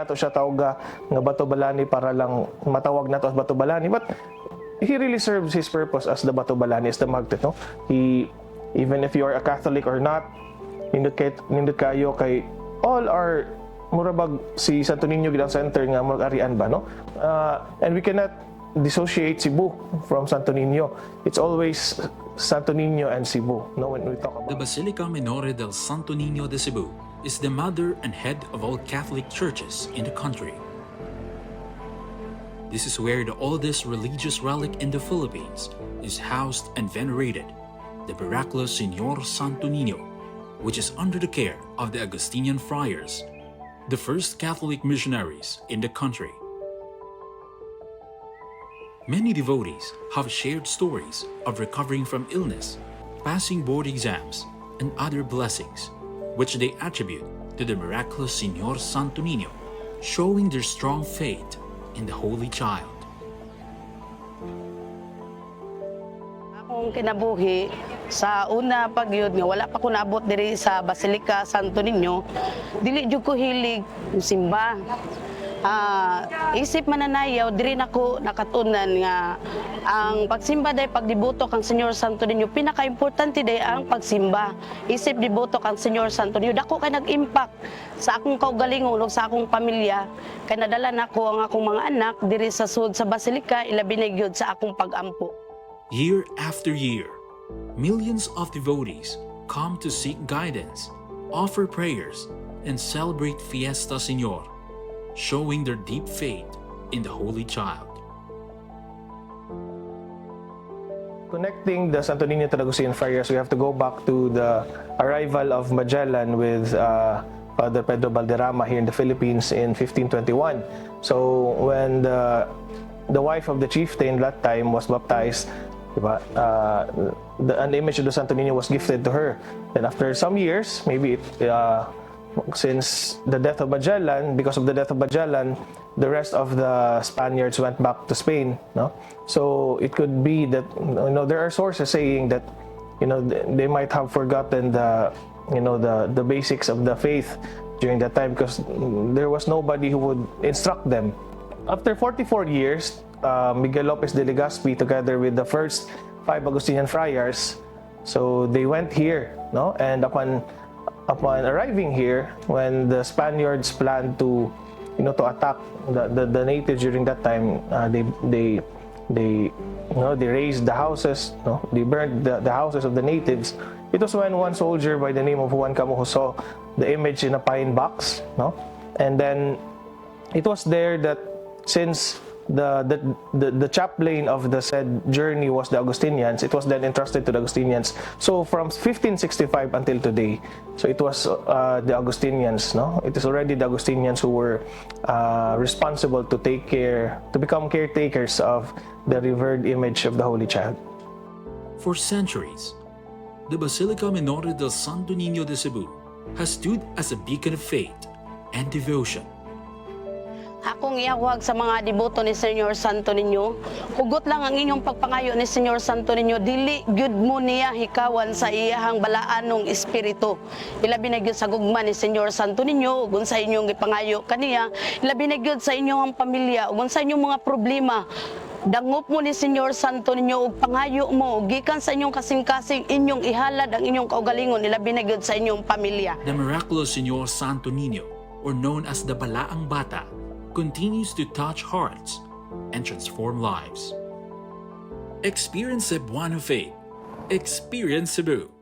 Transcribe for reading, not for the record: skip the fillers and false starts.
nato siya tawga nga Bato Balani para lang matawag nato as Bato Balani, but he really serves his purpose as the Bato Balani, as the magnet, no? He, even if you are a Catholic or not, nindot kayo kay all our murabag si Santo Niño gidang center nga mag-arian ba, no? And we cannot dissociate Cebu from Santo Niño. It's always Santo Niño and Cebu, no, when we talk about The Basilica Minore del Santo Niño de Cebu is the mother and head of all Catholic churches in the country. This is where the oldest religious relic in the Philippines is housed and venerated, the miraculous Señor Santo Niño, which is under the care of the Augustinian friars, the first Catholic missionaries in the country. Many devotees have shared stories of recovering from illness, passing board exams, and other blessings, which they attribute to the miraculous Señor Santo Niño, showing their strong faith in the Holy Child. Akong kinabuhi sa una pagyud nga wala pa ko naabot diri sa Basilica Santo Niño, dili jud ko hilig simba. Isip mananayaw diri nako nakatunan nga ang pagsimba day pagdiboto kang Señor Santo Niño, pinaka-importante day ang pagsimba. Isip diboto kang Señor Santo Niño, dako kay nag-impact sa akong kaugalingon ug sa akong pamilya, kay nadala nako ang akong mga anak diri sa sud sa Basilica, ilabi na gyud sa akong pag-ampo. Year after year, millions of devotees come to seek guidance, offer prayers, and celebrate Fiesta Señor, showing their deep faith in the Holy Child. connecting the Santo Niño to the Augustinian friars, we have to go back to the arrival of Magellan with Father Pedro Valderrama here in the Philippines in 1521. So when the wife of the chieftain that time was baptized, diba, an image of the Santo Niño was gifted to her. Then after some years, maybe since the death of Magellan, because of the death of Magellan, the rest of the Spaniards went back to Spain, no? So it could be that, there are sources saying that, they might have forgotten the basics of the faith during that time, because there was nobody who would instruct them. After 44 years, Miguel Lopez de Legazpi, together with the first 5 Augustinian friars, so they went here, no? And upon arriving here, when the Spaniards planned to attack the natives during that time, they razed the houses, no? They burned the houses of the natives. It was when one soldier by the name of Juan Camujo saw the image in a pine box, no? And then it was there that, since the chaplain of the said journey was the Augustinians, it was then entrusted to the Augustinians. So from 1565 until today, so it was the Augustinians, no? It is already the Augustinians who were responsible to become caretakers of the revered image of the Holy Child. For centuries, the Basilica Minore del Santo Niño de Cebu has stood as a beacon of faith and devotion. Akong iyawag sa mga deboto ni Señor Santo Niño, hugot lang ang inyong pagpangayo ni Señor Santo Niño, dili gyud mo niya hikawan sa iyahang balaanong espiritu. Ilabi na gyud sa gugma ni Señor Santo Niño, ug sa inyong ipangayo kaniya, ilabi na gyud sa inyong pamilya, ug sa inyong mga problema. Dangop mo ni Señor Santo Niño ug pangayo mo, gikan sa inyong kasing-kasing inyong ihalad ang inyong kaugalingon, ilabi na gyud sa inyong pamilya. The miraculous Señor Santo Niño, or known as the Balaang Bata, continues to touch hearts and transform lives. Experience Cebuano faith. Experience Cebu.